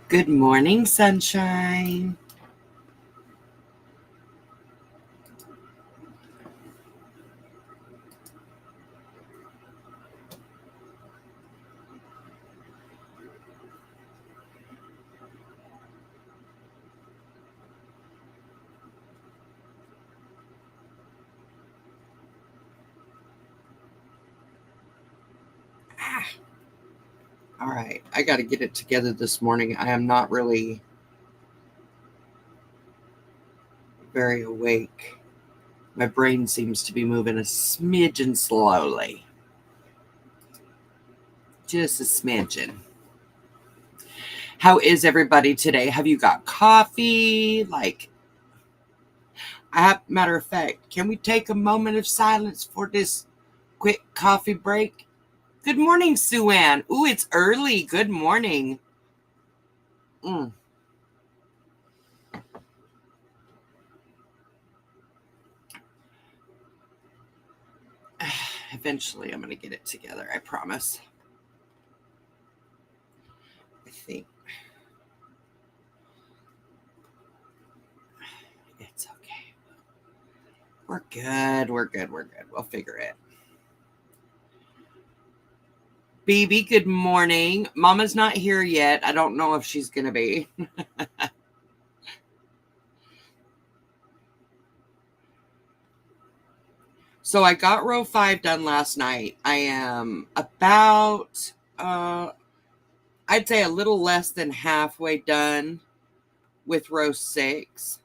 Good morning, sunshine. All right, I got to get it together this morning. I am not really very awake. My brain seems to be moving a smidgen slowly. Just a smidgen. How is everybody today? Have you got coffee? Matter of fact, can we take a moment of silence for this quick coffee break? Good morning, Sue Ann. Ooh, it's early. Good morning. Mm. Eventually, I'm going to get it together. I promise. I think it's okay. We're good. We're good. We're good. We'll figure it. Baby, good morning. Mama's not here yet. I don't know if she's going to be. So I got row 5 done last night. I am about, I'd say a little less than halfway done with row 6.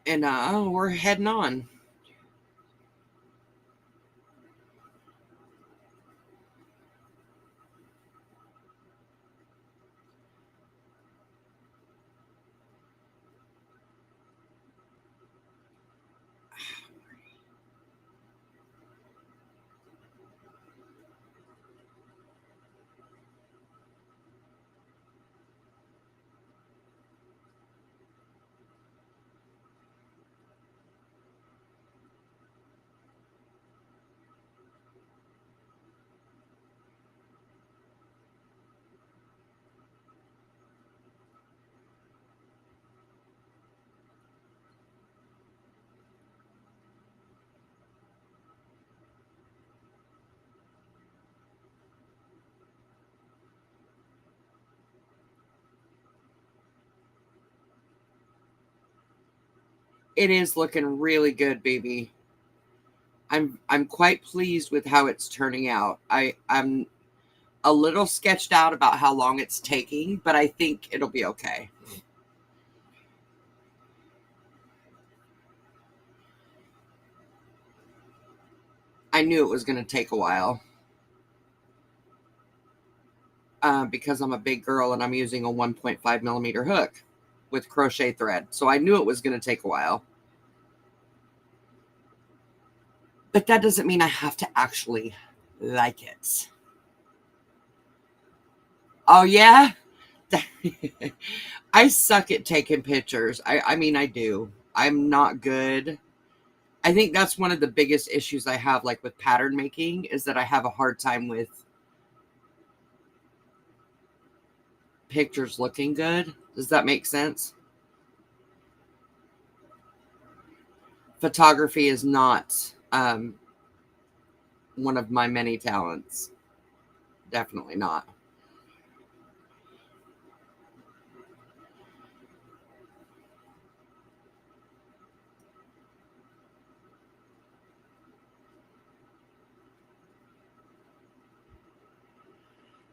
And we're heading on. It is looking really good, baby. I'm quite pleased with how it's turning out. I'm a little sketched out about how long it's taking, but I think it'll be okay. I knew it was going to take a while because I'm a big girl and I'm using a 1.5 millimeter hook with crochet thread. So I knew it was going to take a while. But that doesn't mean I have to actually like it. Oh, yeah? I suck at taking pictures. I mean, I do. I'm not good. I think that's one of the biggest issues I have, like with pattern making, is that I have a hard time with pictures looking good. Does that make sense? Photography is not one of my many talents. Definitely not.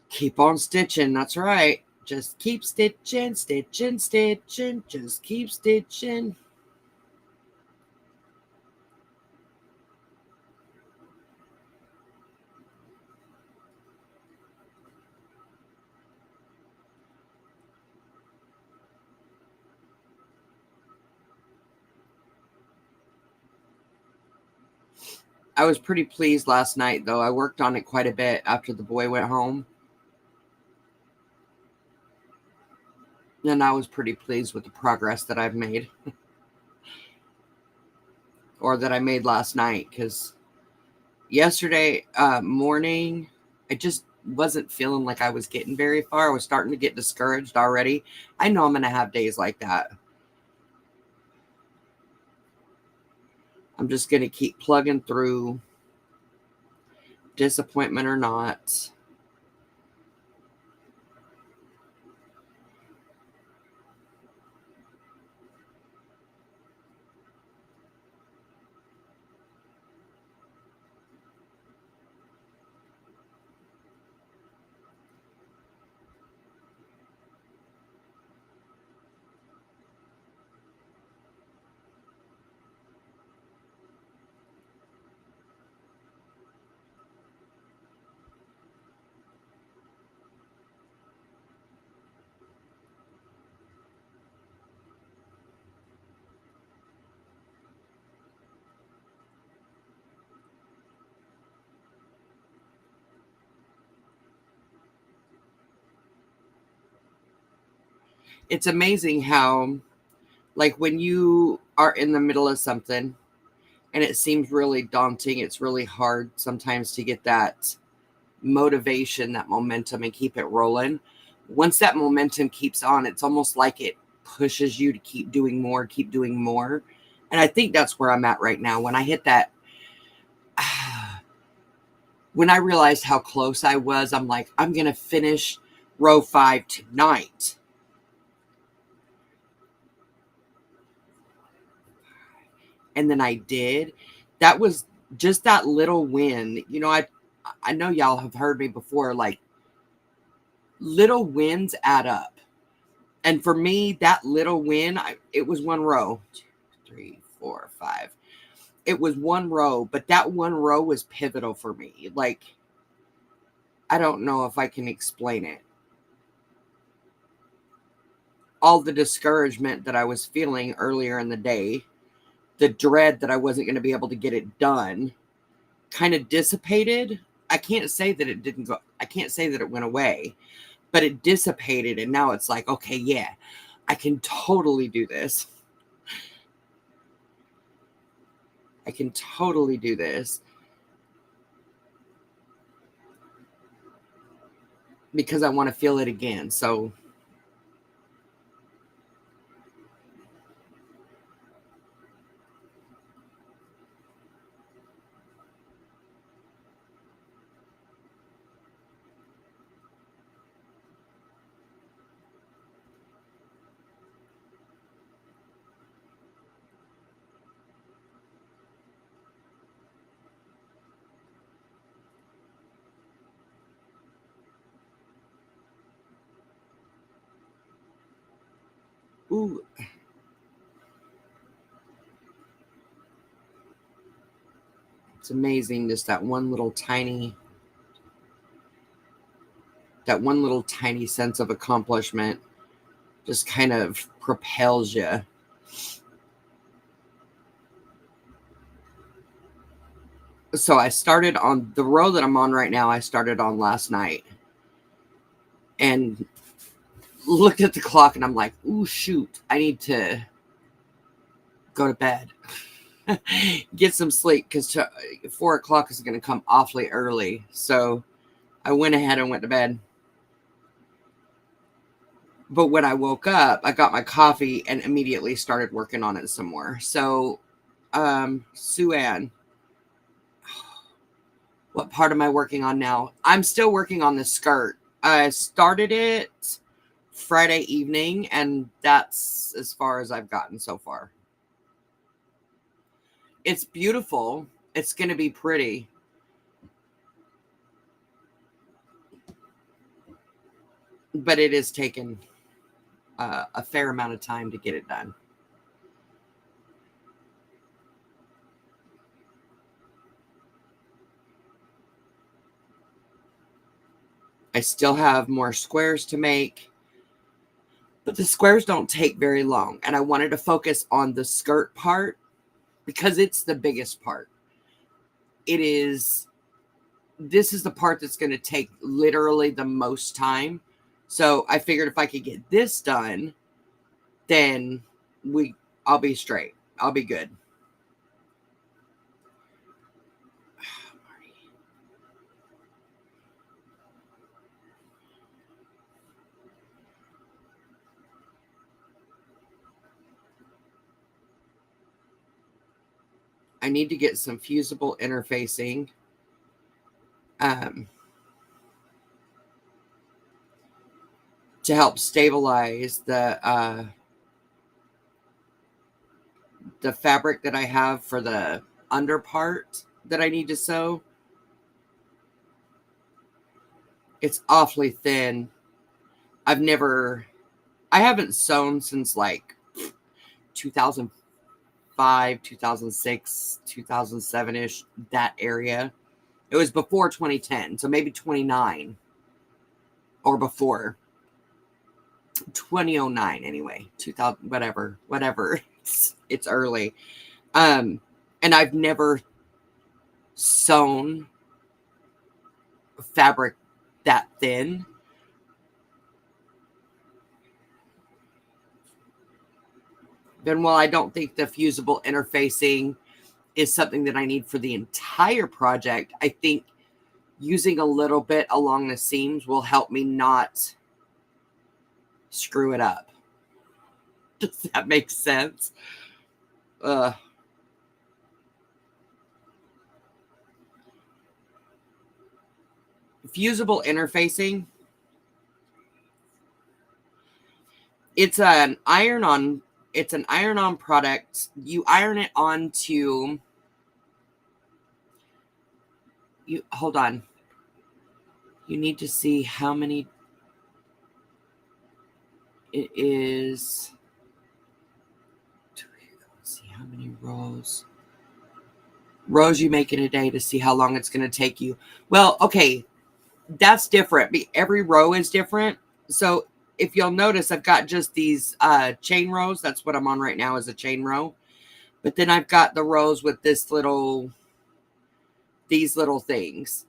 Keep on stitching. That's right. Just keep stitching, stitching, stitching. Just keep stitching. I was pretty pleased last night, though. I worked on it quite a bit after the boy went home. And I was pretty pleased with the progress that I've made. Or that I made last night. Because yesterday morning, I just wasn't feeling like I was getting very far. I was starting to get discouraged already. I know I'm going to have days like that. I'm just going to keep plugging through, disappointment or not. It's amazing how, like, when you are in the middle of something and it seems really daunting, it's really hard sometimes to get that motivation, that momentum, and keep it rolling. Once that momentum keeps on, it's almost like it pushes you to keep doing more, keep doing more. And I think that's where I'm at right now. When I hit that, when I realized how close I was, I'm like, I'm going to finish row 5 tonight. And then I did. That was just that little win. You know, I know y'all have heard me before, like, little wins add up. And for me, that little win, it was one row. 2, 3, 4, 5. It was one row, but that one row was pivotal for me. Like, I don't know if I can explain it. All the discouragement that I was feeling earlier in the day, the dread that I wasn't going to be able to get it done, kind of dissipated. I can't say that it didn't go, I can't say that it went away, but it dissipated. And now it's like, okay, yeah, I can totally do this. I can totally do this. Because I want to feel it again. So ooh, it's amazing. Just that one little tiny sense of accomplishment just kind of propels you. So I started on the row that I'm on right now. I started on last night and looked at the clock and I'm like, ooh, shoot, I need to go to bed. Get some sleep because 4 o'clock is going to come awfully early. So I went ahead and went to bed. But when I woke up, I got my coffee and immediately started working on it some more. So, Sue Ann, what part am I working on now? I'm still working on the skirt. I started it Friday evening, and that's as far as I've gotten so far. It's beautiful. It's going to be pretty. But it is taken a fair amount of time to get it done. I still have more squares to make, but the squares don't take very long. And I wanted to focus on the skirt part because it's the biggest part. This is the part that's going to take literally the most time. So I figured if I could get this done, then I'll be straight. I'll be good. I need to get some fusible interfacing. To help stabilize the fabric that I have for the under part that I need to sew. It's awfully thin. I haven't sewn since like 2005, 2006, 2007-ish, that area. It was before 2010, so maybe 29 or before. 2009 anyway, 2000, whatever. It's early. And I've never sewn fabric that thin. Then while I don't think the fusible interfacing is something that I need for the entire project, I think using a little bit along the seams will help me not screw it up. Does that make sense? Fusible interfacing. It's an iron-on product. You iron it onto. Hold on. You need to see how many. It is. Let's see how many rows. Rows you make in a day to see how long it's going to take you. Well, okay, that's different. Every row is different. So if you'll notice, I've got just these chain rows. That's what I'm on right now, is a chain row. But then I've got the rows with these little things.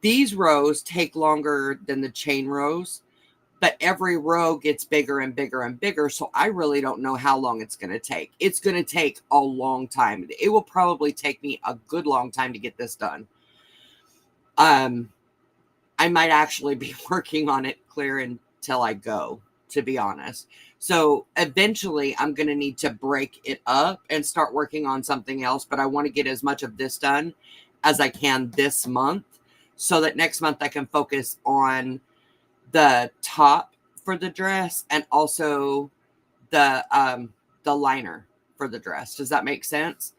These rows take longer than the chain rows, but every row gets bigger and bigger and bigger. So I really don't know how long it's going to take. It's going to take a long time. It will probably take me a good long time to get this done. I might actually be working on it clear until I go, to be honest. So eventually I'm going to need to break it up and start working on something else. But I want to get as much of this done as I can this month, so that next month I can focus on the top for the dress and also the liner for the dress. Does that make sense?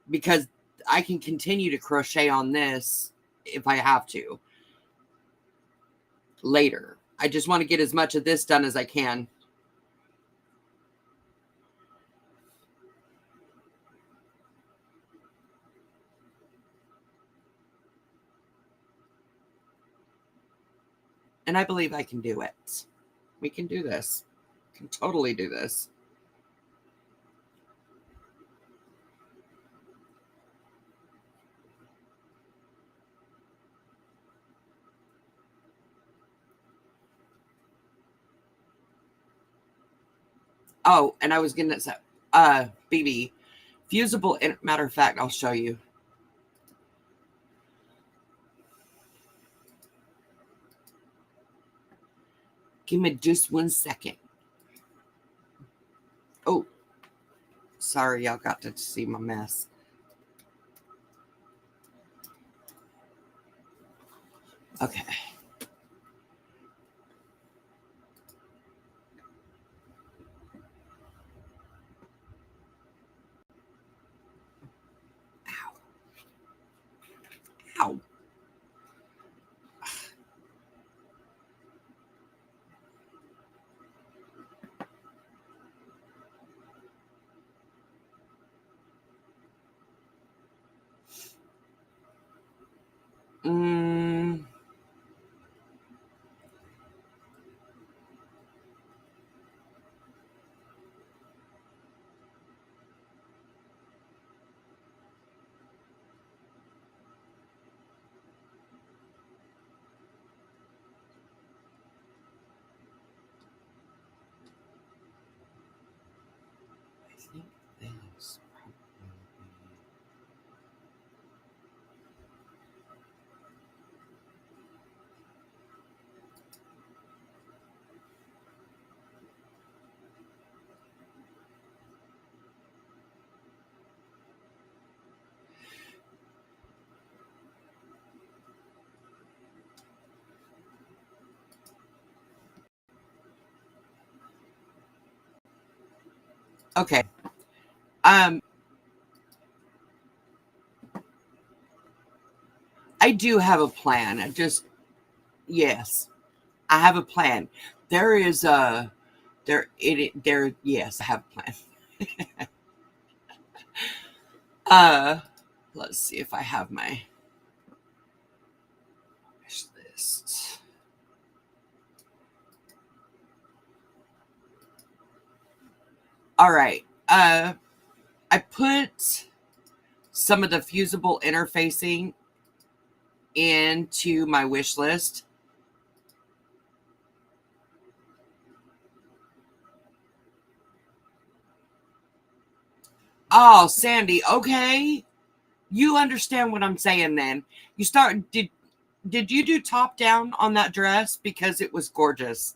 Because I can continue to crochet on this if I have to later. I just want to get as much of this done as I can. And I believe I can do it. We can do this. We can totally do this. Oh, and I was going to say, BB, fusible, matter of fact, I'll show you. Give me just 1 second. Oh, sorry, y'all got to see my mess. Okay. Ow. Okay. Um, I do have a plan. Yes, I have a plan. There is a, yes, I have a plan. Uh, let's see if I have my wish list. All right. I put some of the fusible interfacing into my wish list. Oh, Sandy, okay. You understand what I'm saying then. You start did you do top down on that dress? Because it was gorgeous.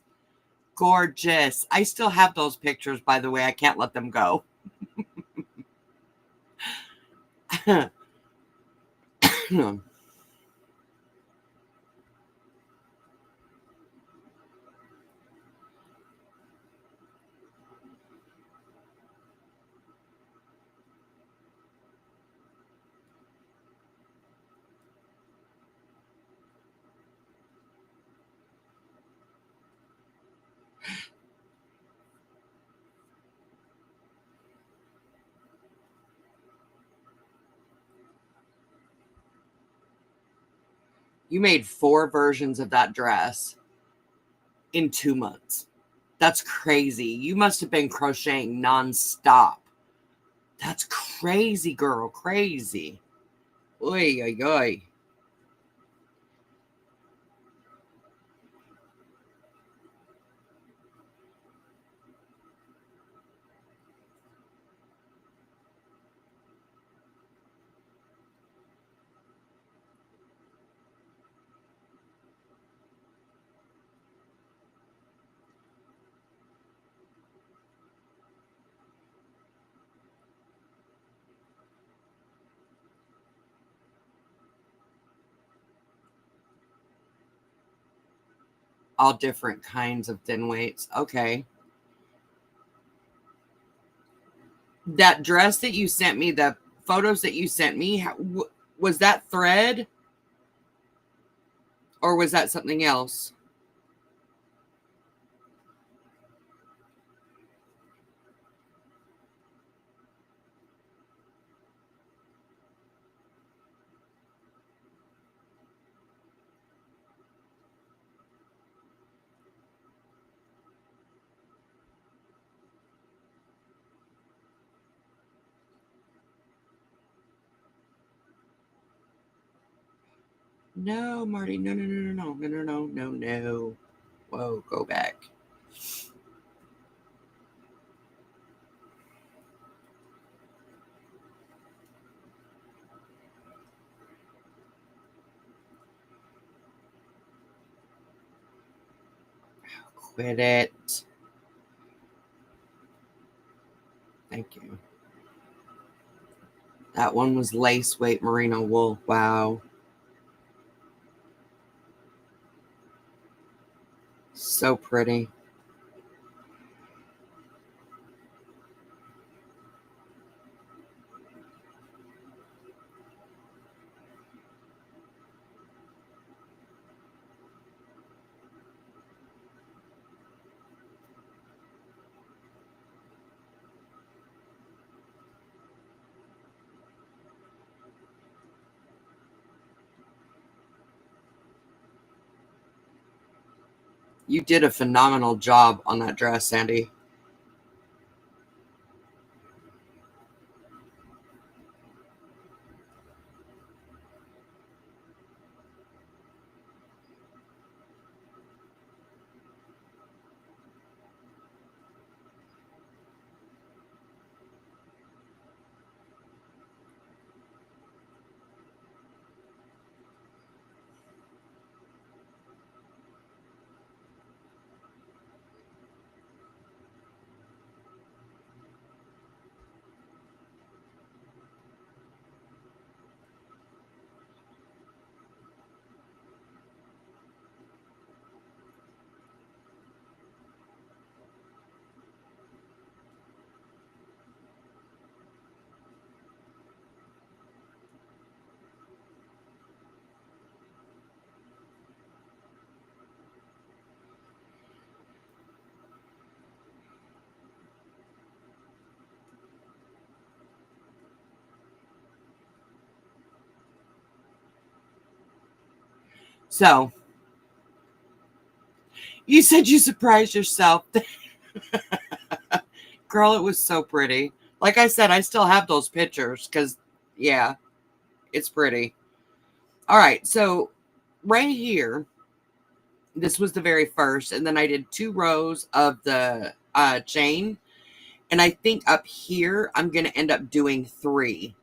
Gorgeous. I still have those pictures, by the way. I can't let them go. You made 4 versions of that dress in 2 months. That's crazy. You must have been crocheting nonstop. That's crazy, girl. Crazy. Oy, oy, oy. All different kinds of thin weights. Okay. That dress that you sent me, the photos that you sent me, was that thread or was that something else? No, Marty. No, no, no, no, no, no, no, no, no, no. Whoa, go back. Quit it. Thank you. That one was lace weight merino wool. Wow. So pretty. You did a phenomenal job on that dress, Sandy. So, you said you surprised yourself. Girl, it was so pretty. Like I said, I still have those pictures because, yeah, it's pretty. All right, so right here, this was the very first, and then I did 2 rows of the chain, and I think up here I'm going to end up doing 3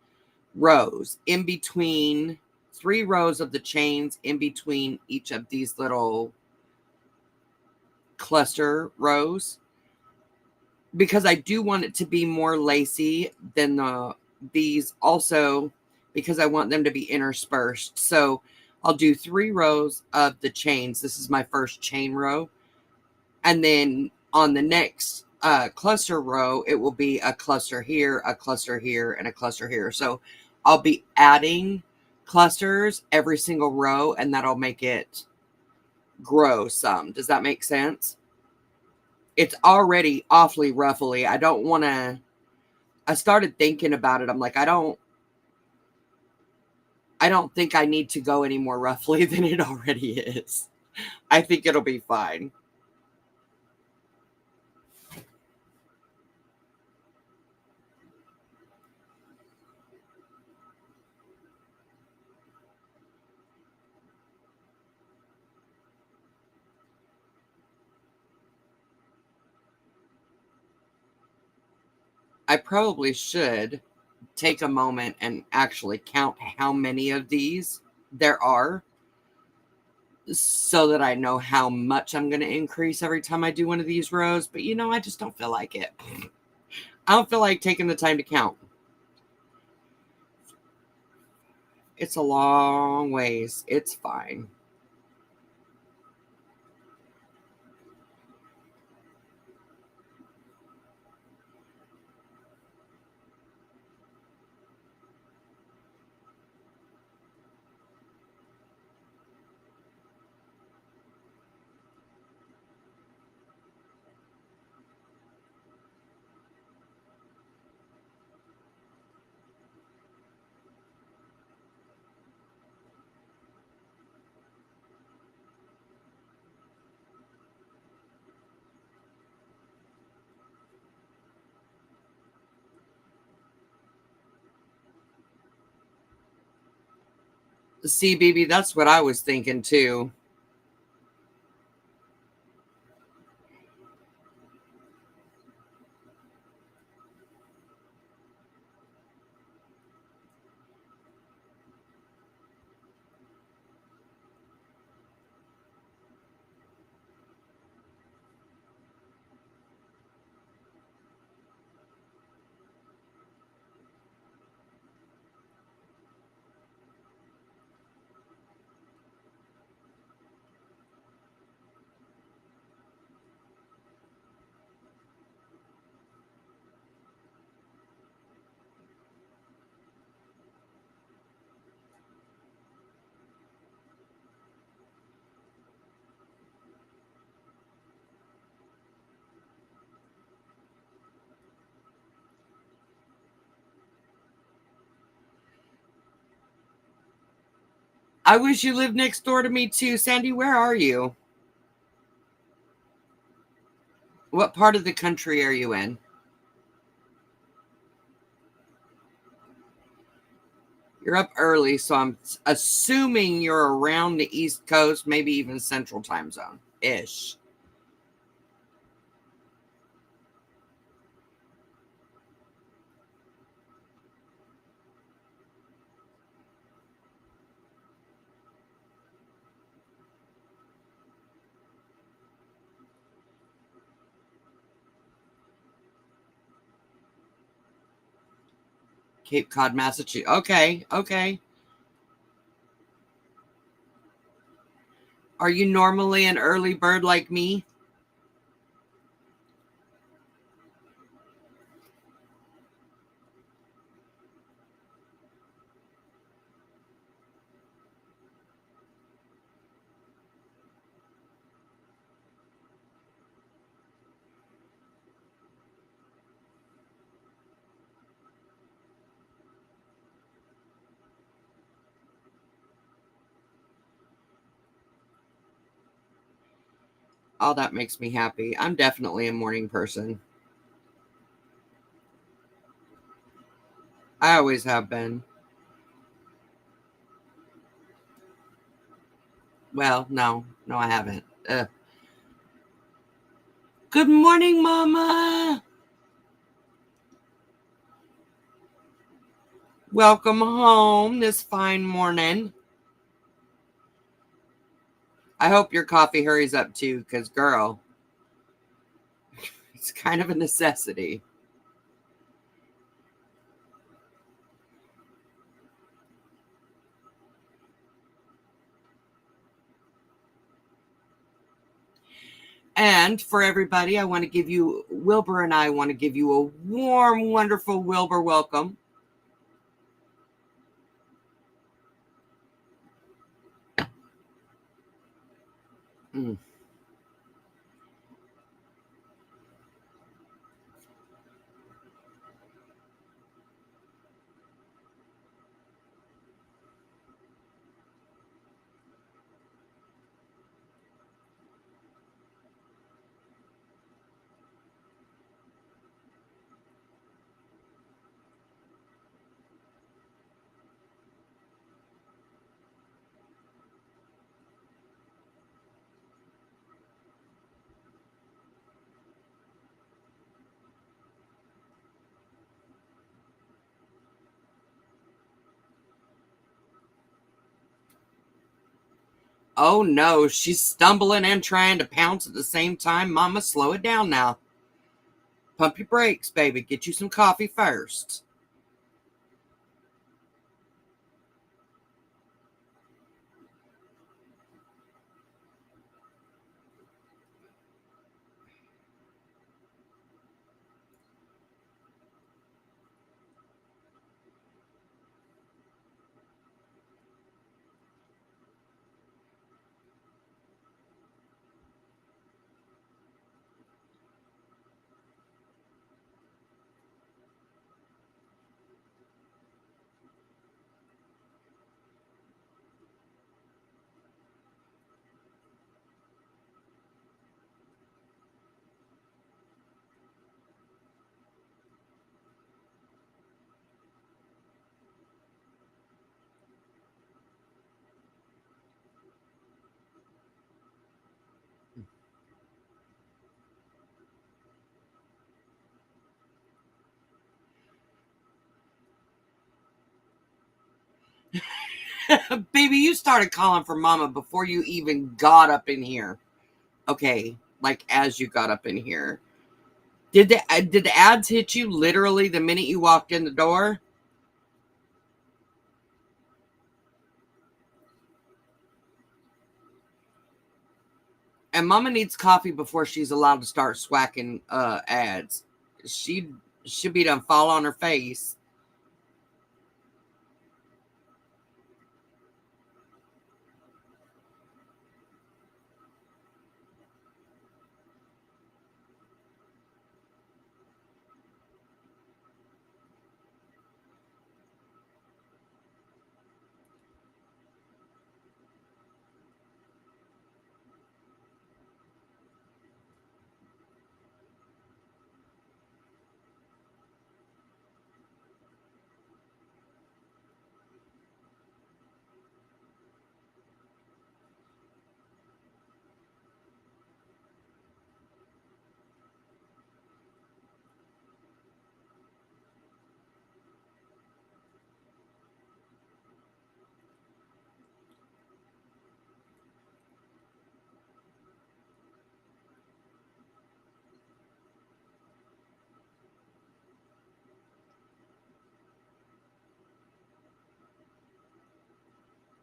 rows in between, 3 rows of the chains in between each of these little cluster rows, because I do want it to be more lacy than these, also because I want them to be interspersed. So I'll do 3 rows of the chains. This is my first chain row. And then on the next cluster row, it will be a cluster here, a cluster here, and a cluster here. So I'll be adding clusters every single row, and that'll make it grow some. Does that make sense? It's already awfully ruffly. I don't want to, I started thinking about it. I'm like, I don't think I need to go any more roughly than it already is. I think it'll be fine. I probably should take a moment and actually count how many of these there are so that I know how much I'm going to increase every time I do one of these rows. But I just don't feel like it. I don't feel like taking the time to count. It's a long ways. It's fine. See, baby, that's what I was thinking too. I wish you lived next door to me too. Sandy, where are you? What part of the country are you in? You're up early, so I'm assuming you're around the East Coast, maybe even Central Time Zone ish. Cape Cod, Massachusetts. Okay, okay. Are you normally an early bird like me? All that makes me happy. I'm definitely a morning person. I always have been. Well, no, no, I haven't. Good morning, Mama. Welcome home this fine morning. I hope your coffee hurries up too, because, girl, it's kind of a necessity. And for everybody, Wilbur and I want to give you a warm, wonderful Wilbur welcome. Mm. Oh no, she's stumbling and trying to pounce at the same time. Mama, slow it down now. Pump your brakes, baby. Get you some coffee first. Baby, you started calling for Mama before you even got up in here. Okay, like as you got up in here. Did the ads hit you literally the minute you walked in the door? And Mama needs coffee before she's allowed to start swacking ads. She should be done fall on her face.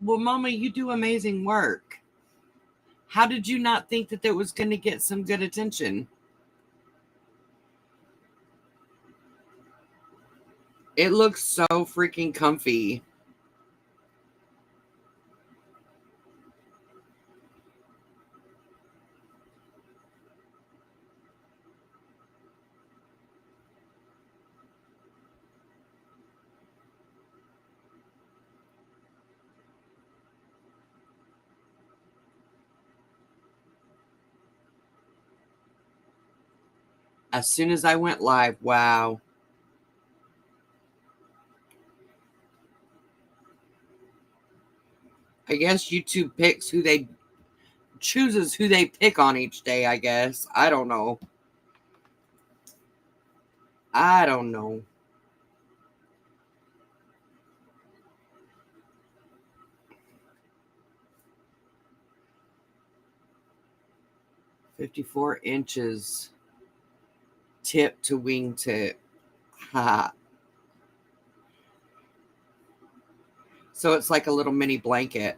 Well, Mama, you do amazing work. How did you not think that was going to get some good attention? It looks so freaking comfy. As soon as I went live, wow. I guess YouTube chooses who they pick on each day, I guess. I don't know. I don't know. "54 inches tip to wingtip." Ha. So it's like a little mini blanket.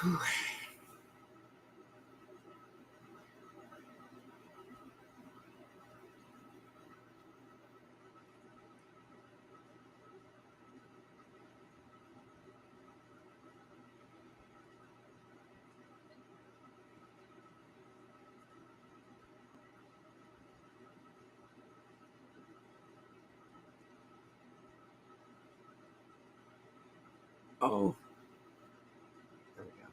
Whew. Oh, there we go.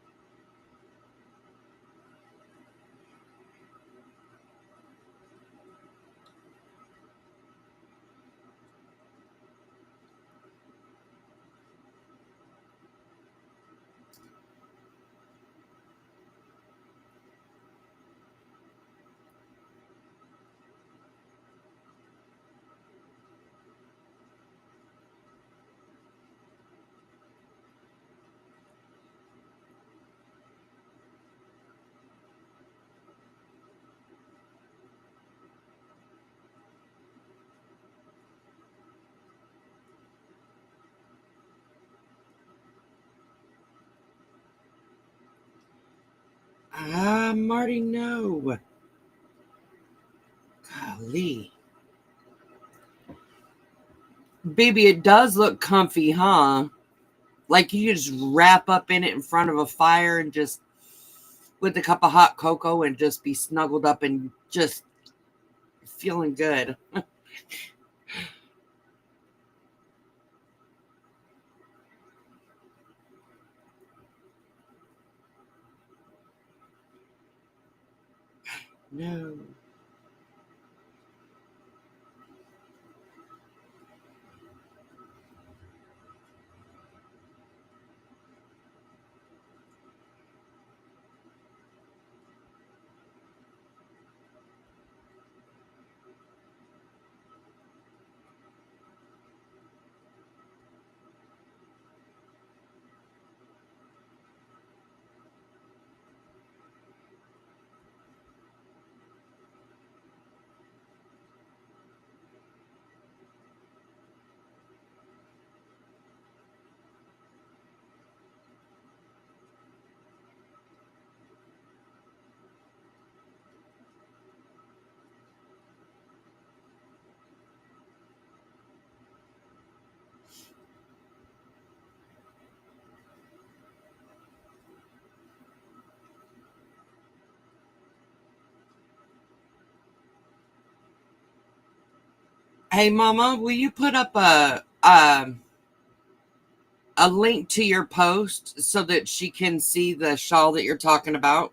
Marty, no. Golly. Baby, it does look comfy, huh? Like you just wrap up in it in front of a fire and just with a cup of hot cocoa and just be snuggled up and just feeling good. No. Hey, Mama, will you put up a link to your post so that she can see the shawl that you're talking about?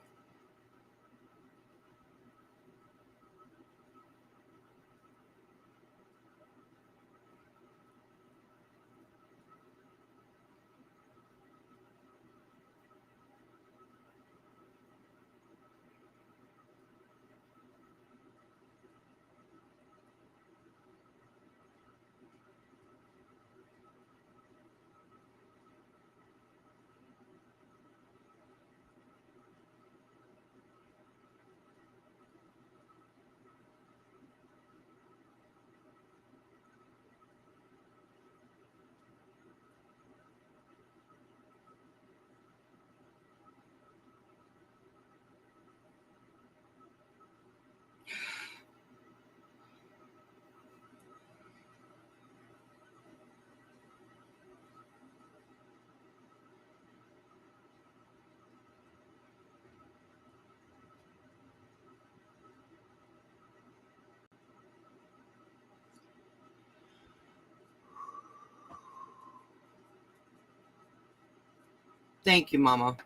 Thank you, Mama.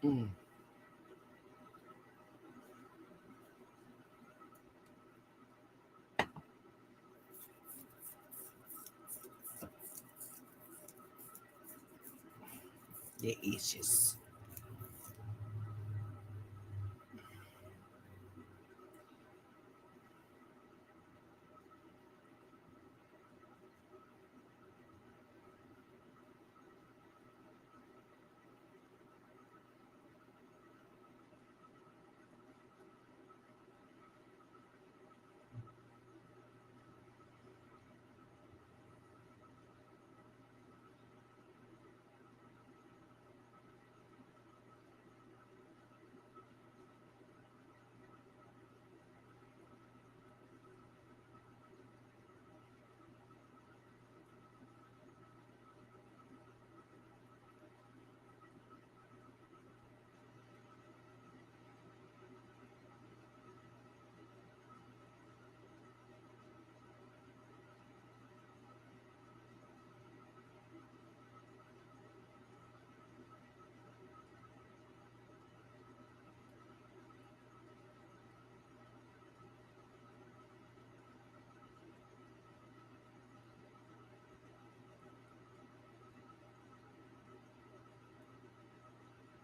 Mm. Delicious.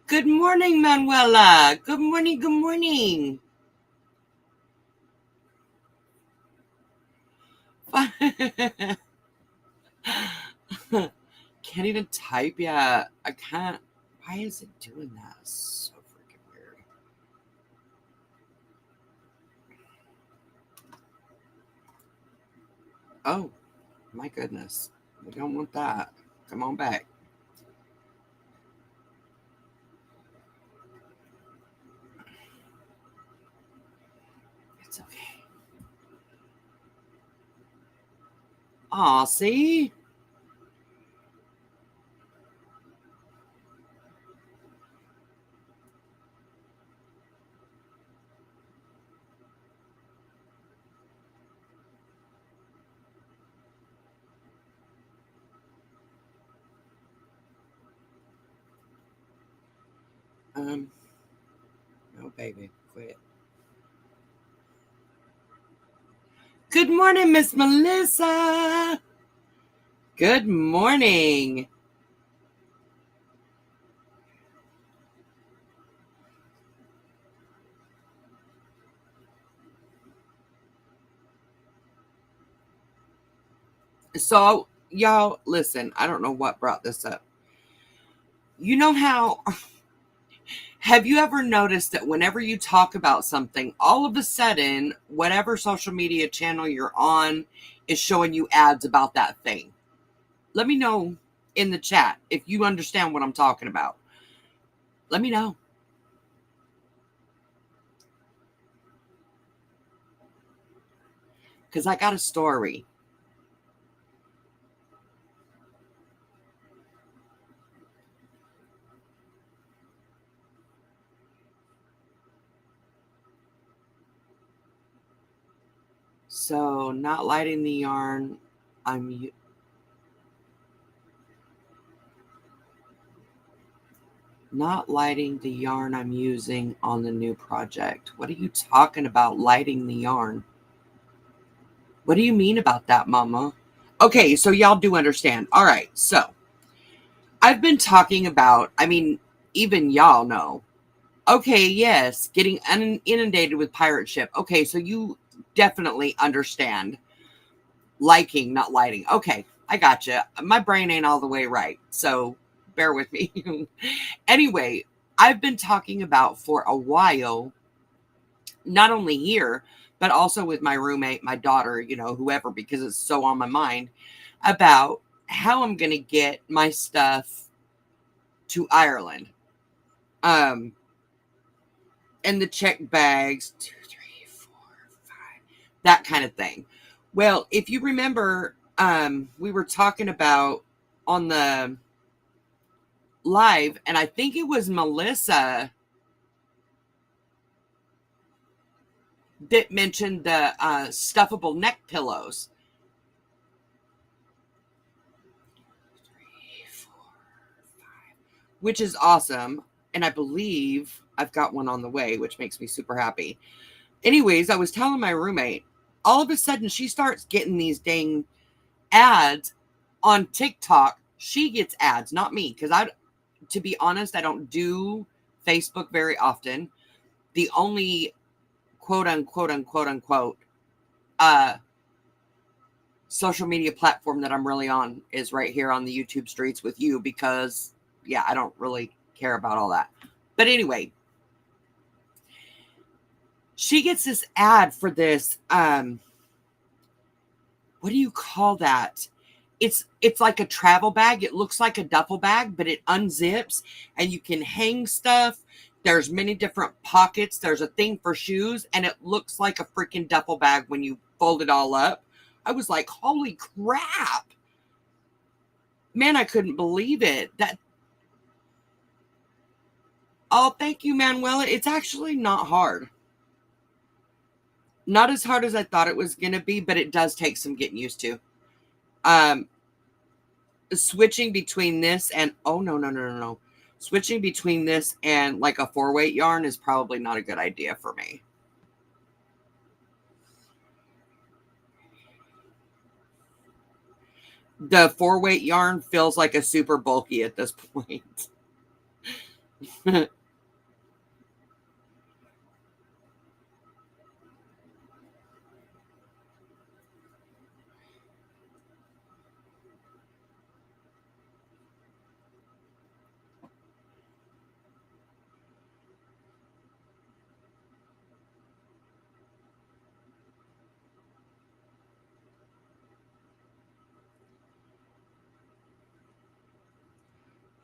Good morning, Manuela. Good morning. Good morning. Can't even type yet. I can't. Why is it doing that? So freaking weird. Oh, my goodness. We don't want that. Come on back. It's okay. Aw, see? No, baby. Quit. Good morning, Miss Melissa. Good morning. So, y'all, listen, I don't know what brought this up. You know how, have you ever noticed that whenever you talk about something, all of a sudden, whatever social media channel you're on is showing you ads about that thing? Let me know in the chat if you understand what I'm talking about. Let me know. Because I got a story. So, not lighting the yarn. I'm not lighting the yarn I'm using on the new project. What are you talking about, lighting the yarn? What do you mean about that, Mama? Okay, so y'all do understand. All right, so I've been talking about, even y'all know. Okay, yes, getting inundated with pirate ship. Okay, so you definitely understand liking, not lighting. Okay, I gotcha. My brain ain't all the way right, so bear with me. Anyway, I've been talking about for a while, not only here, but also with my roommate, my daughter, whoever, because it's so on my mind, about how I'm going to get my stuff to Ireland. Um, and the check bags, 2, 3, 4, 5, that kind of thing. Well, if you remember, we were talking about on the live, and I think it was Melissa that mentioned the stuffable neck pillows. 3, which is awesome. And I believe I've got one on the way, which makes me super happy. Anyways, I was telling my roommate, all of a sudden she starts getting these dang ads on TikTok. She gets ads, not me, because to be honest, I don't do Facebook very often. The only quote unquote social media platform that I'm really on is right here on the YouTube streets with you, because yeah, I don't really care about all that. But anyway, she gets this ad for this what do you call that? It's like a travel bag. It looks like a duffel bag, but it unzips and you can hang stuff. There's many different pockets. There's a thing for shoes, and it looks like a freaking duffel bag when you fold it all up. I was like, holy crap. Man, I couldn't believe it. Oh, thank you, Manuela. It's actually not hard. Not as hard as I thought it was going to be, but it does take some getting used to. Switching between this and, oh, no. Switching between this and like a 4-weight yarn is probably not a good idea for me. The 4-weight yarn feels like a super bulky at this point.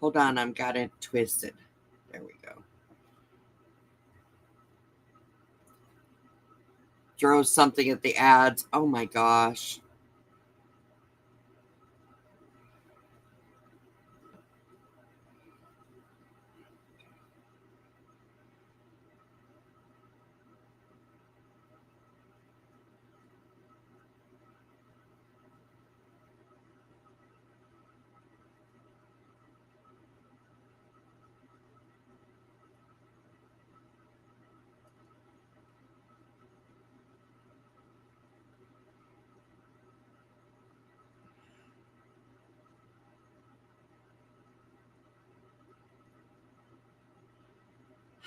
Hold on, I've got it twisted. There we go. Throw something at the ads. Oh my gosh.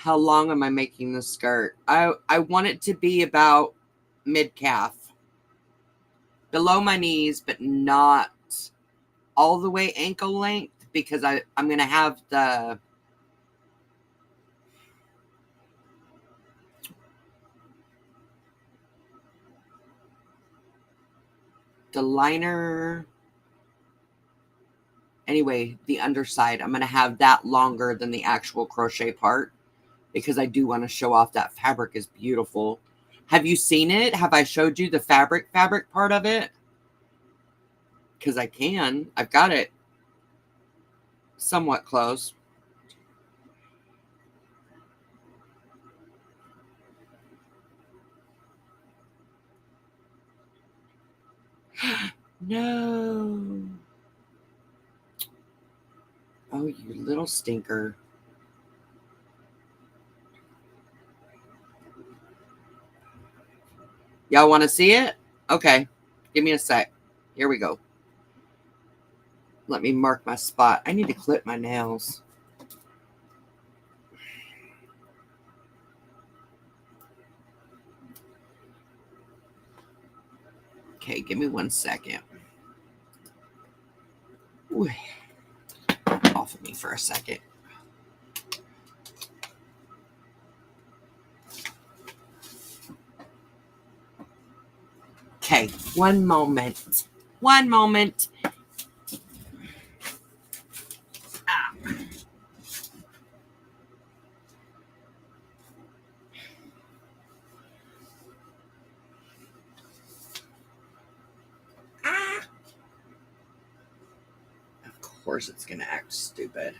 How long am I making this skirt? I want it to be about mid-calf. Below my knees, but not all the way ankle length, because I'm going to have the liner. Anyway, the underside, I'm going to have that longer than the actual crochet part, because I do want to show off that fabric is beautiful. Have you seen it? Have I showed you the fabric part of it? Because I can. I've got it somewhat close. No. Oh, you little stinker. Y'all want to see it? Okay. Give me a sec. Here we go. Let me mark my spot. I need to clip my nails. Okay, give me 1 second. Ooh. Off of me for a second. Okay, one moment. Ah. Of course it's going to act stupid.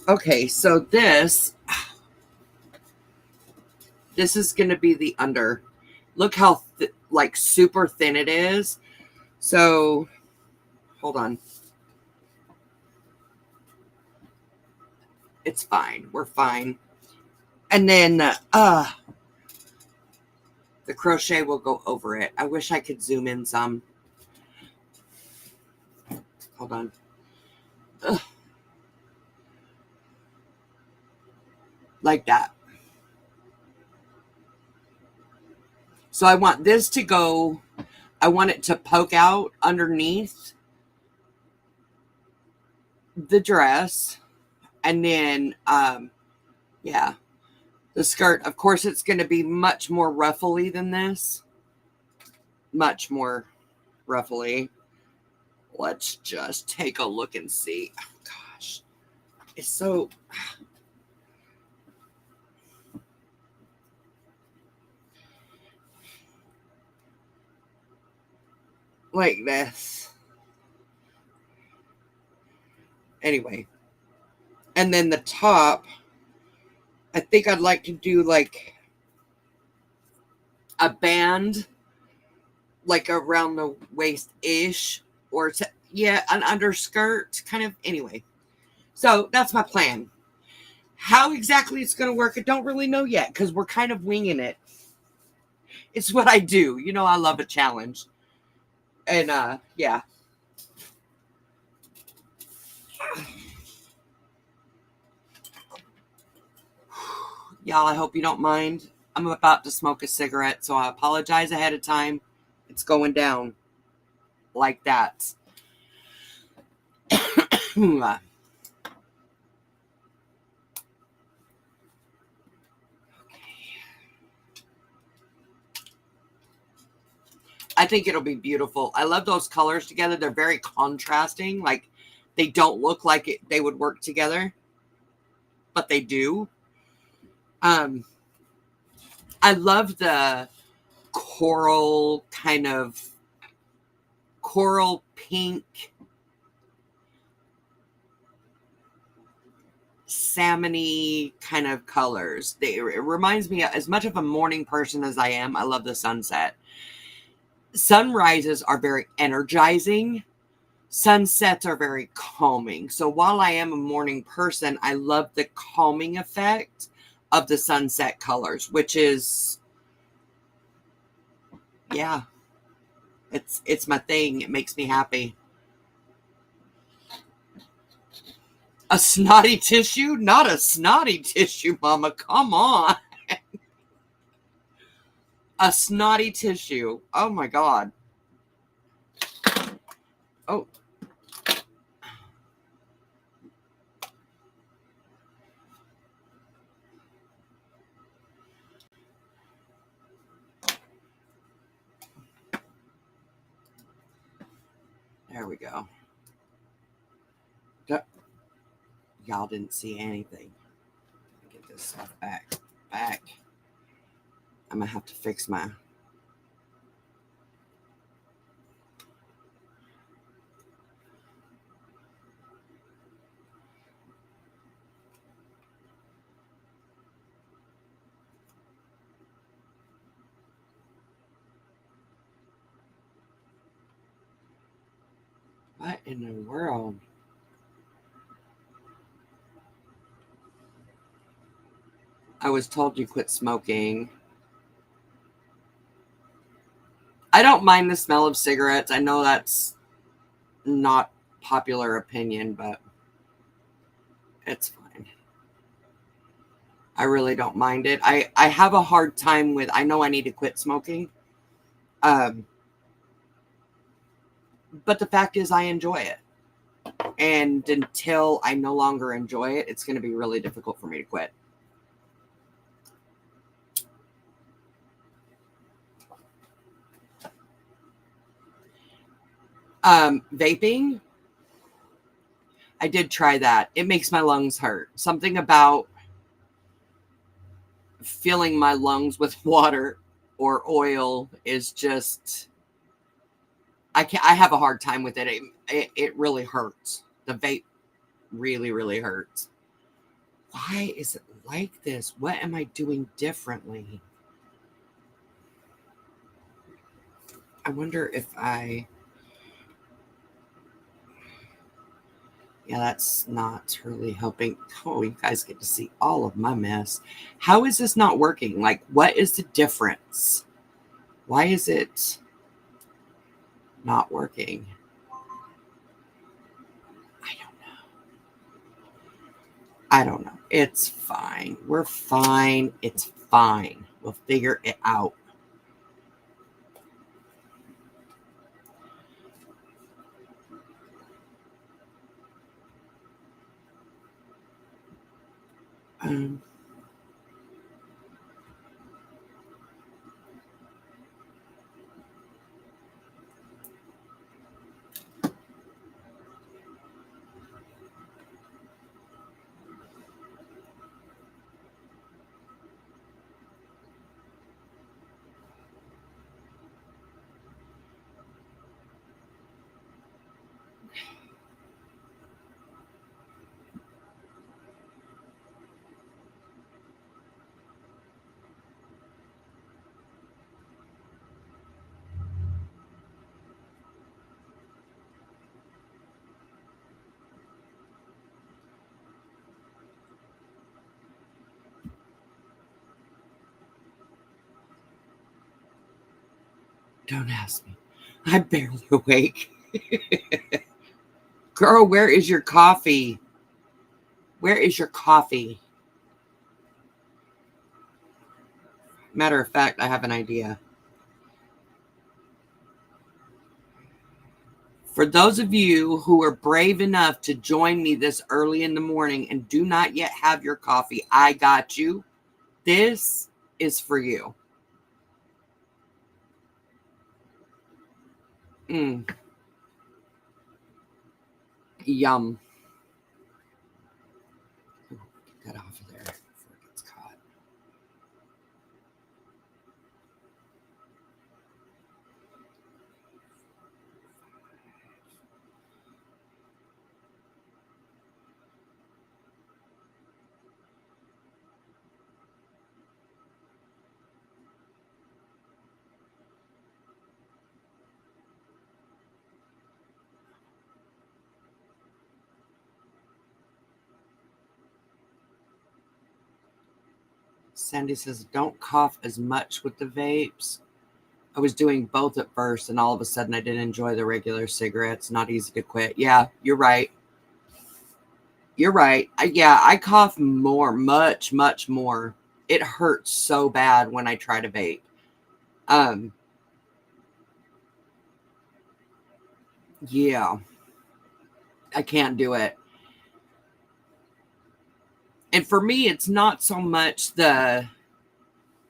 Okay, so this is going to be the under. Look how like super thin it is. So hold on. It's fine. We're fine. And then the crochet will go over it. I wish I could zoom in some. Hold on. Ugh. Like that. So I want this to go, I want it to poke out underneath the dress. And then, yeah, the skirt, of course, it's going to be much more ruffly than this. Much more ruffly. Let's just take a look and see. Oh, gosh. It's so... like this. Anyway. And then the top, I think I'd like to do like a band, like around the waist-ish, or yeah, an underskirt kind of. Anyway, so that's my plan. How exactly it's going to work, I don't really know yet, because we're kind of winging it. It's what I do. You know, I love a challenge. And yeah. Y'all, I hope you don't mind. I'm about to smoke a cigarette, so I apologize ahead of time. It's going down like that. I think it'll be beautiful. I love those colors together. They're very contrasting. Like, they don't look like they would work together, but they do. I love the coral kind of coral pink, salmony kind of colors. It reminds me, as much of a morning person as I am, I love the sunset. Sunrises are very energizing. Sunsets are very calming. So while I am a morning person, I love the calming effect of the sunset colors, which is, yeah, it's my thing. It makes me happy. A snotty tissue? Not a snotty tissue, Mama. Come on. A snotty tissue. Oh my God. Oh. There we go. Y'all didn't see anything. Get this stuff back. I'm gonna have to fix my... What in the world? I was told you quit smoking. I don't mind the smell of cigarettes. I know that's not popular opinion, but it's fine. I really don't mind it. I have a hard time with... I know I need to quit smoking. But the fact is I enjoy it. And until I no longer enjoy it, it's going to be really difficult for me to quit. Vaping, I did try that. It makes my lungs hurt. Something about filling my lungs with water or oil is just... I have a hard time with it. It really hurts. The vape really, really hurts. Why is it like this? What am I doing differently? I wonder if Yeah, that's not really helping. Oh, you guys get to see all of my mess. How is this not working? Like, what is the difference? Why is it not working? I don't know. I don't know. It's fine. We're fine. It's fine. We'll figure it out. Um, don't ask me. I'm barely awake. Girl, where is your coffee? Where is your coffee? Matter of fact, I have an idea. For those of you who are brave enough to join me this early in the morning and do not yet have your coffee, I got you. This is for you. Yum. Get that off of there before it gets caught. Sandy says, don't cough as much with the vapes. I was doing both at first, and all of a sudden I didn't enjoy the regular cigarettes. Not easy to quit. Yeah, you're right. You're right. I cough more, much, much more. It hurts so bad when I try to vape. Um, yeah, I can't do it. And for me, it's not so much the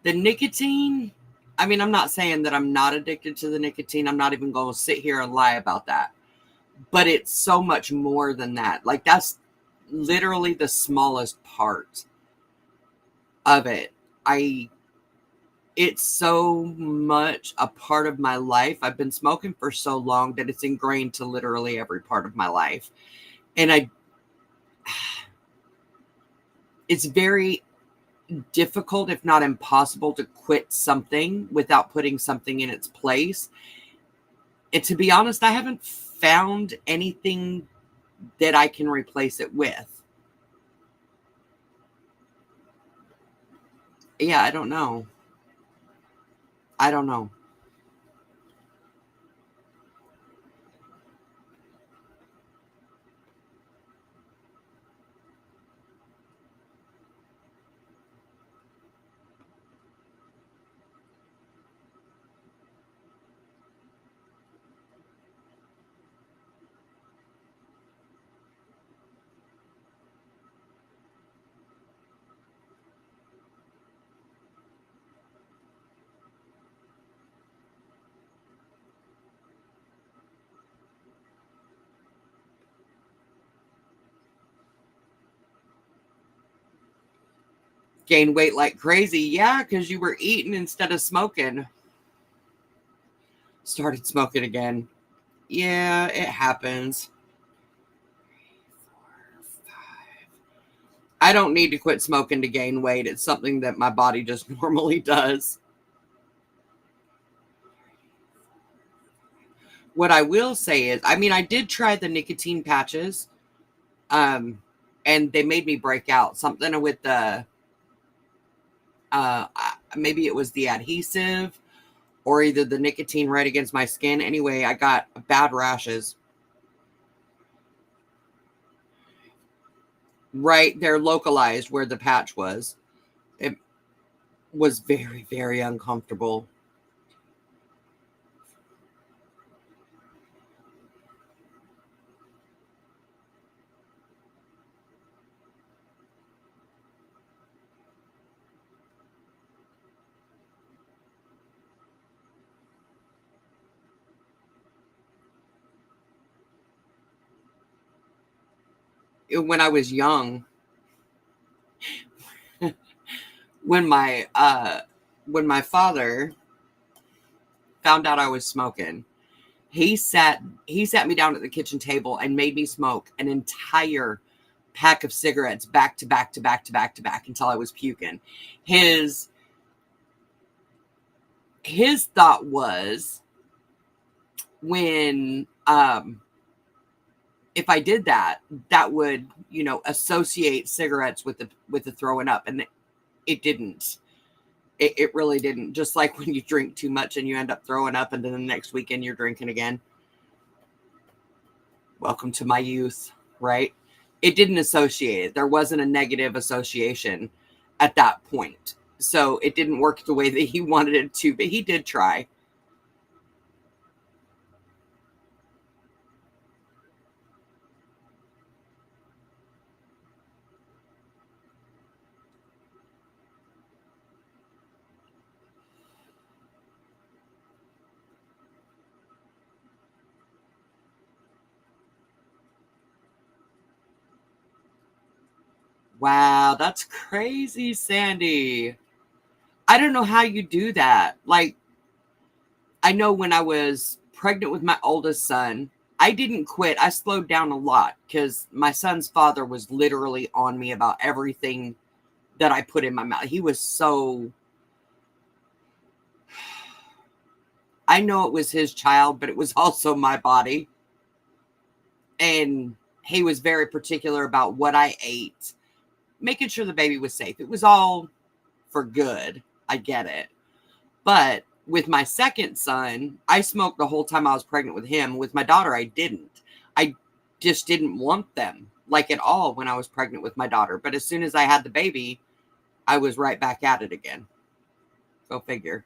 nicotine. I mean, I'm not saying that I'm not addicted to the nicotine. I'm not even going to sit here and lie about that. But it's so much more than that. Like, that's literally the smallest part of it. It's so much a part of my life. I've been smoking for so long that it's ingrained to literally every part of my life. And it's very difficult, if not impossible, to quit something without putting something in its place. And to be honest, I haven't found anything that I can replace it with. Yeah, I don't know. I don't know. Gain weight like crazy. Yeah, because you were eating instead of smoking. Started smoking again. Yeah, it happens. I don't need to quit smoking to gain weight. It's something that my body just normally does. What I will say is, I mean, I did try the nicotine patches. And they made me break out something with the uh, maybe it was the adhesive or either the nicotine right against my skin. Anyway, I got bad rashes right there, localized where the patch was. It was very, very uncomfortable. When I was young, when my when my father found out I was smoking, he sat me down at the kitchen table and made me smoke an entire pack of cigarettes back to back to back to back to back until I was puking. His his thought was when if I did that, that would, associate cigarettes with the throwing up, and it didn't. It really didn't. Just like when you drink too much and you end up throwing up, and then the next weekend you're drinking again. Welcome to my youth, right? It didn't associate it. There wasn't a negative association at that point. So it didn't work the way that he wanted it to, but he did try. Wow, that's crazy, Sandy. I don't know how you do that. Like, I know when I was pregnant with my oldest son, I didn't quit. I slowed down a lot because my son's father was literally on me about everything that I put in my mouth. He was so, I know it was his child, but it was also my body. And he was very particular about what I ate, making sure the baby was safe. It was all for good. I get it. But with my second son, I smoked the whole time I was pregnant with him. With my daughter, I didn't. I just didn't want them like at all when I was pregnant with my daughter. But as soon as I had the baby, I was right back at it again. Go figure.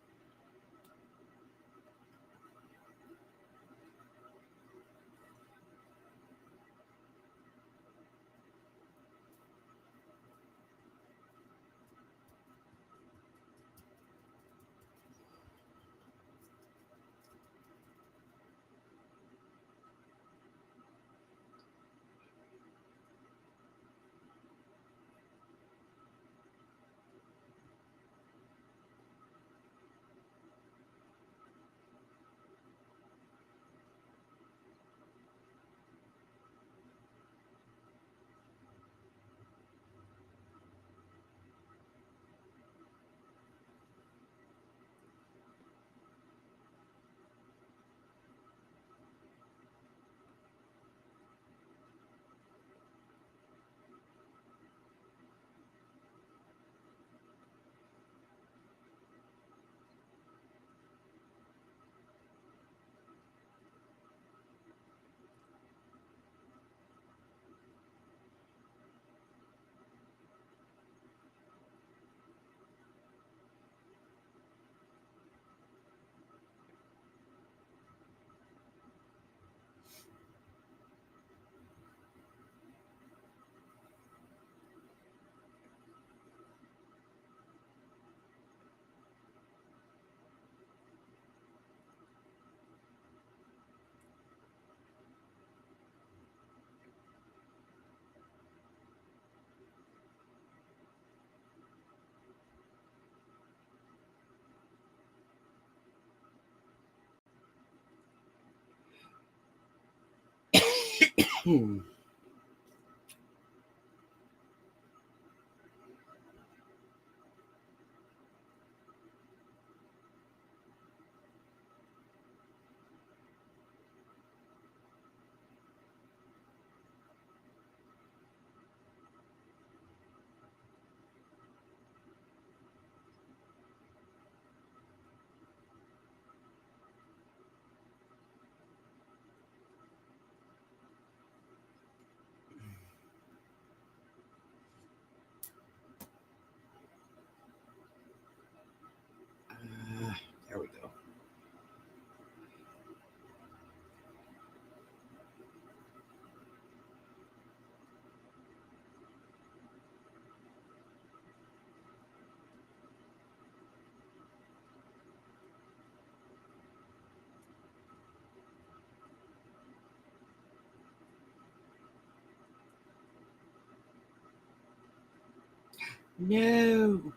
No.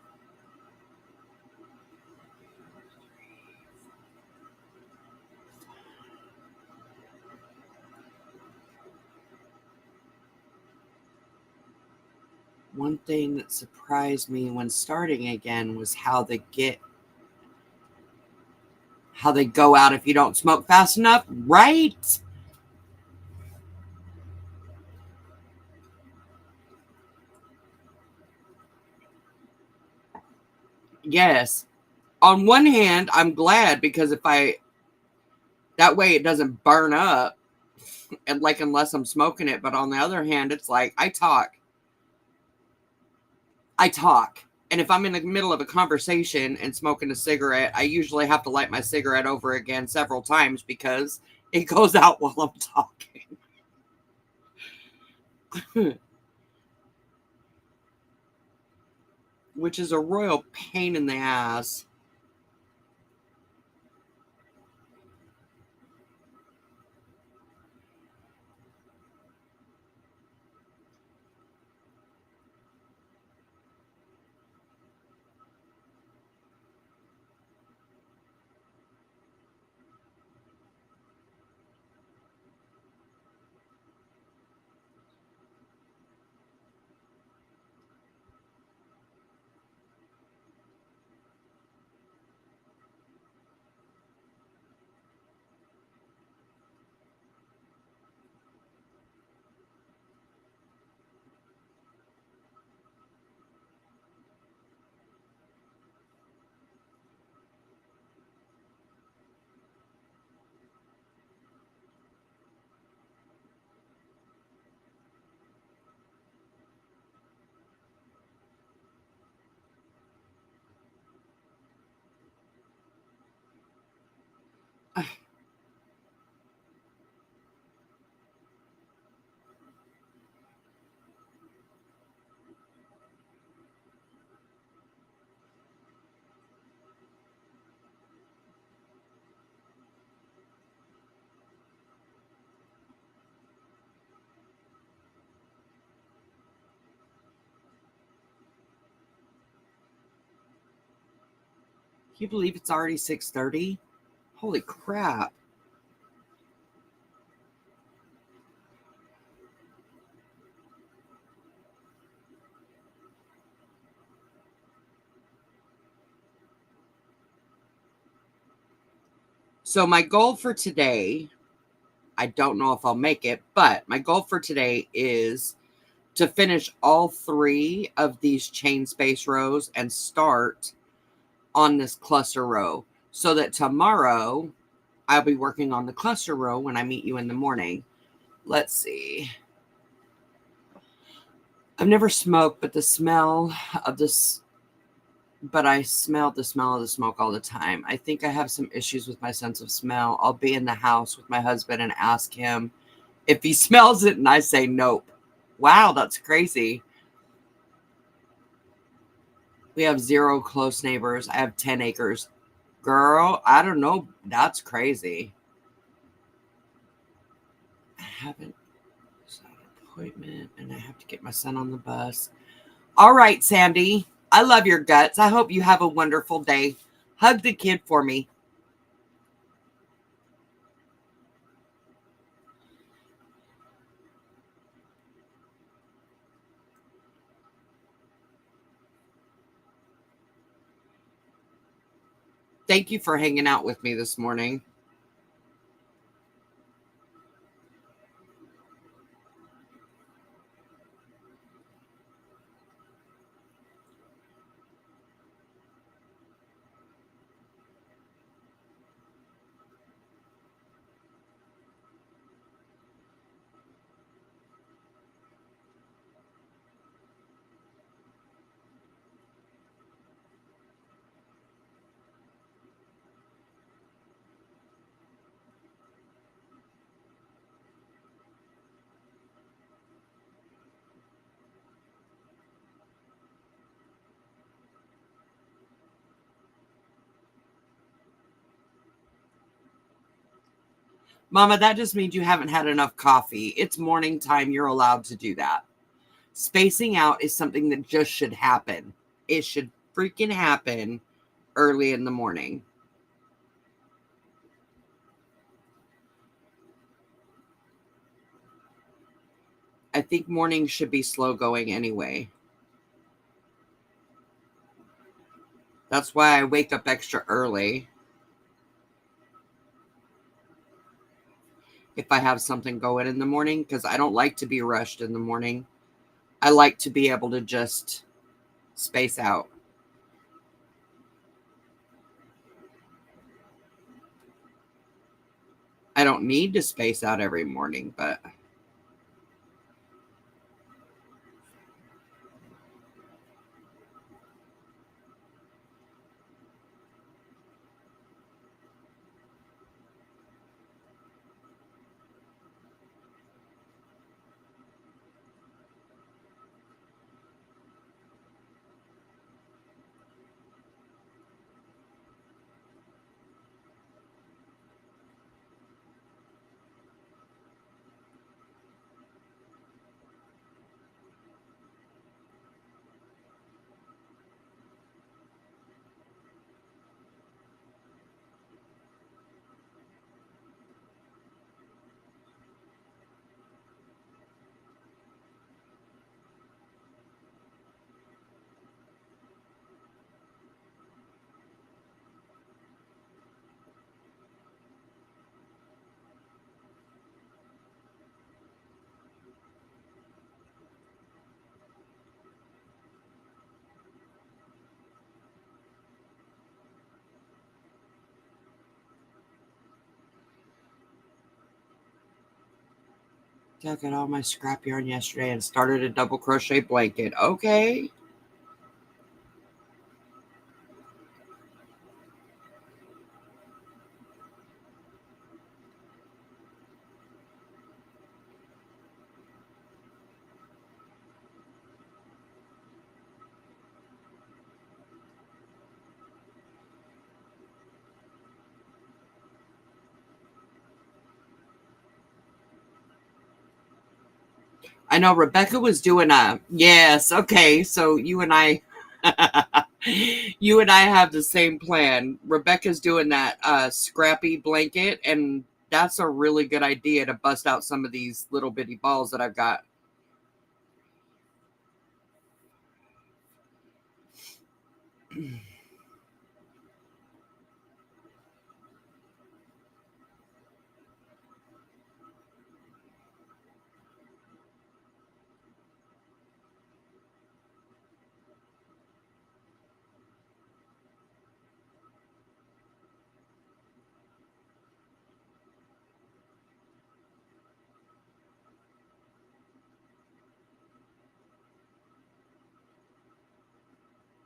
One thing that surprised me when starting again was how they go out if you don't smoke fast enough, right? Yes. On one hand, I'm glad because that way it doesn't burn up and like unless I'm smoking it, but on the other hand, it's like I talk. And if I'm in the middle of a conversation and smoking a cigarette, I usually have to light my cigarette over again several times because it goes out while I'm talking. Which is a royal pain in the ass. Can you believe it's already 6:30? Holy crap. So my goal for today, I don't know if I'll make it, but my goal for today is to finish all 3 of these chain space rows and start on this cluster row so that tomorrow I'll be working on the cluster row when I meet you in the morning. Let's see. I've never smoked, but I smelled the smell of the smoke all the time. I think I have some issues with my sense of smell. I'll be in the house with my husband and ask him if he smells it, and I say nope. Wow, that's crazy. We have 0 close neighbors. I have 10 acres. Girl, I don't know. That's crazy. I haven't set an appointment, and I have to get my son on the bus. All right, Sandy. I love your guts. I hope you have a wonderful day. Hug the kid for me. Thank you for hanging out with me this morning. Mama, that just means you haven't had enough coffee. It's morning time. You're allowed to do that. Spacing out is something that just should happen. It should freaking happen early in the morning. I think mornings should be slow going anyway. That's why I wake up extra early. If I have something going in the morning, because I don't like to be rushed in the morning. I like to be able to just space out. I don't need to space out every morning, but I got all my scrap yarn yesterday and started a double crochet blanket. Okay. I know Rebecca was doing yes, okay, so you and I you and I have the same plan. Rebecca's doing that scrappy blanket, and that's a really good idea to bust out some of these little bitty balls that I've got.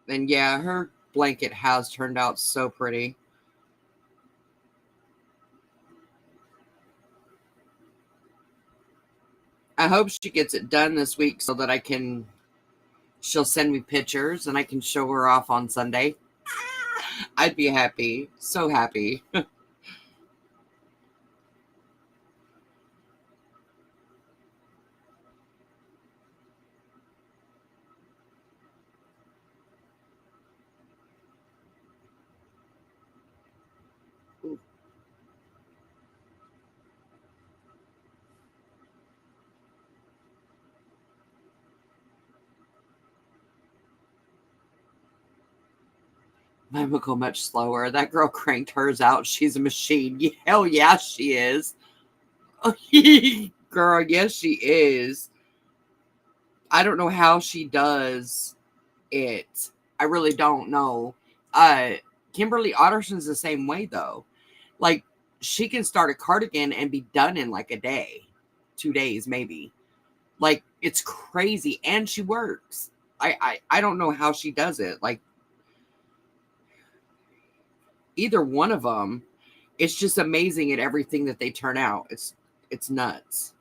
And yeah, her blanket has turned out so pretty. I hope she gets it done this week so that she'll send me pictures and I can show her off on Sunday. I'd be happy. So happy. Mine will go much slower. That girl cranked hers out. She's a machine. Hell yeah, she is. Girl, yes, she is. I don't know how she does it. I really don't know. Uh, Kimberly Otterson's the same way, though. Like, she can start a cardigan and be done in like a day, 2 days, maybe. Like, it's crazy. And she works. I don't know how she does it. Like, either one of them, it's just amazing at everything that they turn out. It's nuts.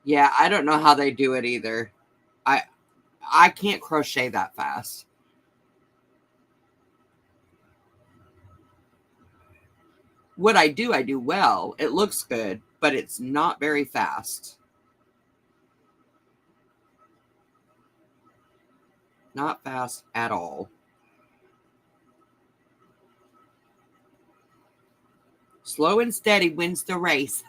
Yeah, I don't know how they do it either. I I can't crochet that fast. What I do well. It looks good, but it's not very fast. Not fast at all. Slow and steady wins the race.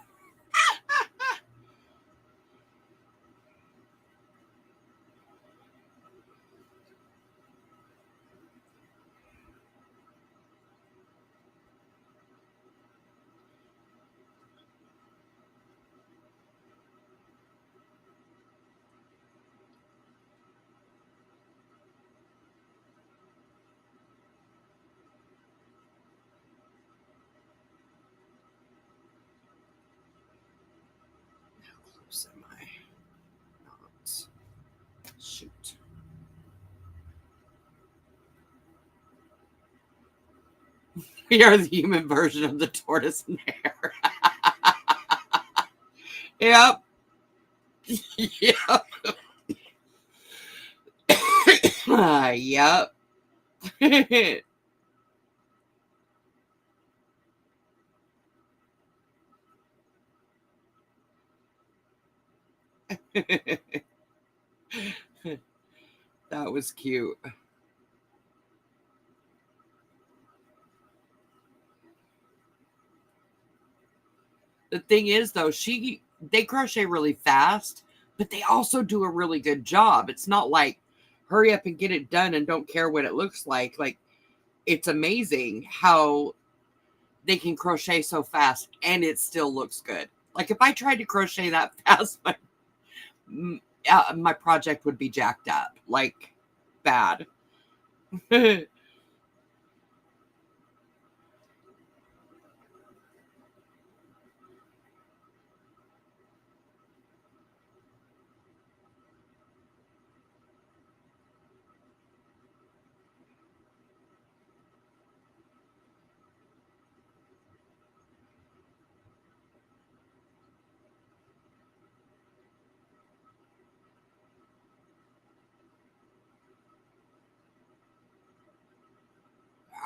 How close am I? Not. Shoot. We are the human version of the tortoise and hare. Yep. Yep. Yep. That was cute. The thing is, though, they crochet really fast, but they also do a really good job. It's not like hurry up and get it done and don't care what it looks like. Like, it's amazing how they can crochet so fast and it still looks good. Like, if I tried to crochet that fast, my project would be jacked up, like bad.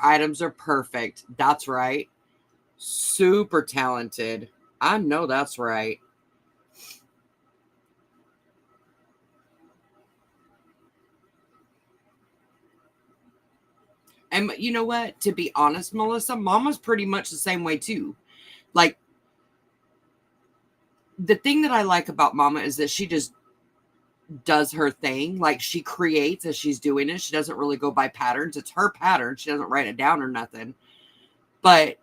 Items are perfect. That's right. Super talented. I know that's right. And you know what? To be honest, Melissa, Mama's pretty much the same way too. Like, the thing that I like about Mama is that she just does her thing. Like, she creates as she's doing it. She doesn't really go by patterns. It's her pattern. She doesn't write it down or nothing. But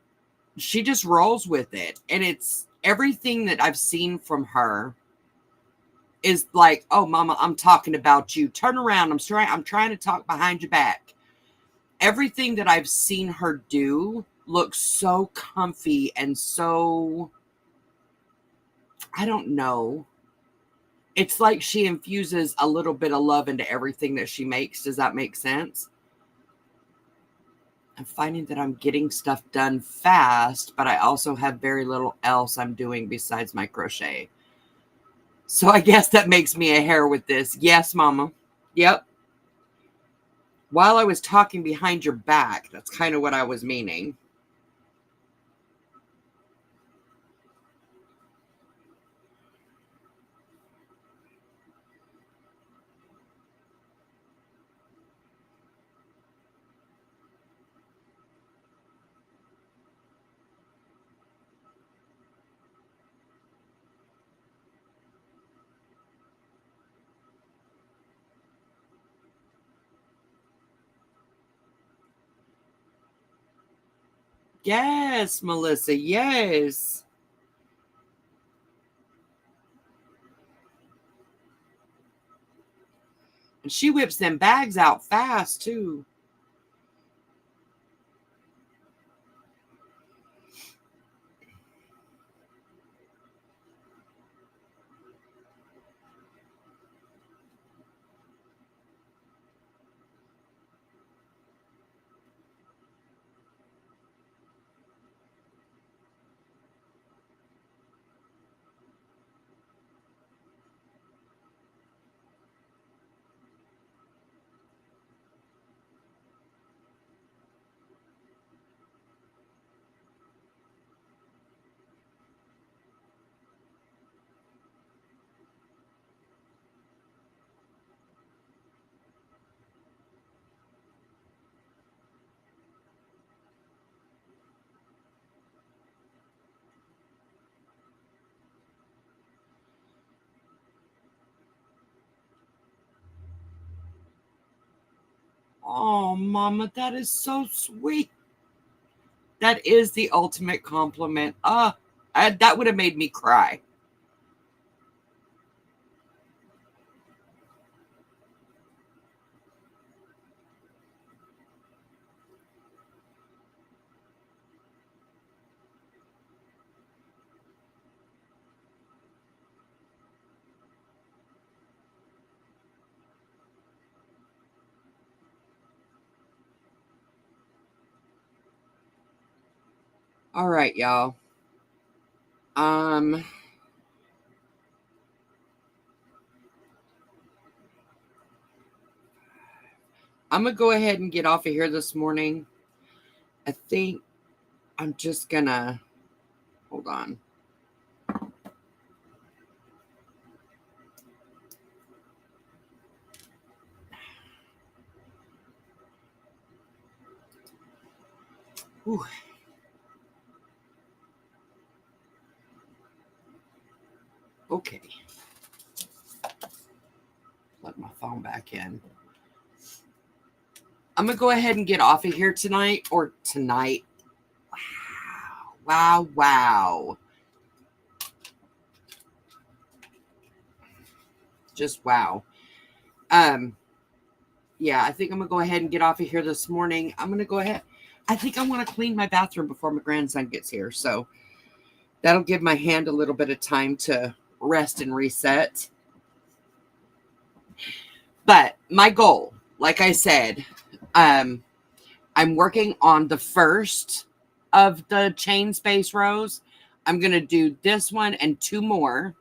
she just rolls with it. And it's everything that I've seen from her is like, oh, Mama, I'm talking about you. Turn around. I'm trying to talk behind your back. Everything that I've seen her do looks so comfy and so, I don't know. It's like she infuses a little bit of love into everything that she makes. Does that make sense? I'm finding that I'm getting stuff done fast, but I also have very little else I'm doing besides my crochet. So I guess that makes me a hare with this. Yes, Mama. Yep. While I was talking behind your back, that's kind of what I was meaning. Yes, Melissa. Yes. And she whips them bags out fast, too. Oh, Mama, that is so sweet. That is the ultimate compliment. That would have made me cry. All right, y'all. I'm gonna go ahead and get off of here this morning. I think I'm just gonna hold on. Whew. Okay. Plug my phone back in. I'm gonna go ahead and get off of here tonight. Wow. Wow. Just wow. Yeah, I think I'm gonna go ahead and get off of here this morning. I'm gonna go ahead. I think I want to clean my bathroom before my grandson gets here. So that'll give my hand a little bit of time to rest and reset. But my goal, like I said, I'm working on the first of the chain space rows. I'm going to do this one and two more.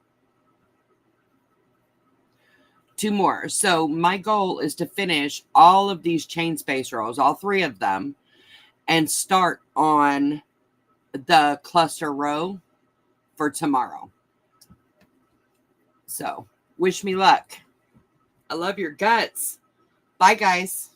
So my goal is to finish all of these chain space rows, all three of them, and start on the cluster row for tomorrow. So wish me luck. I love your guts. Bye, guys.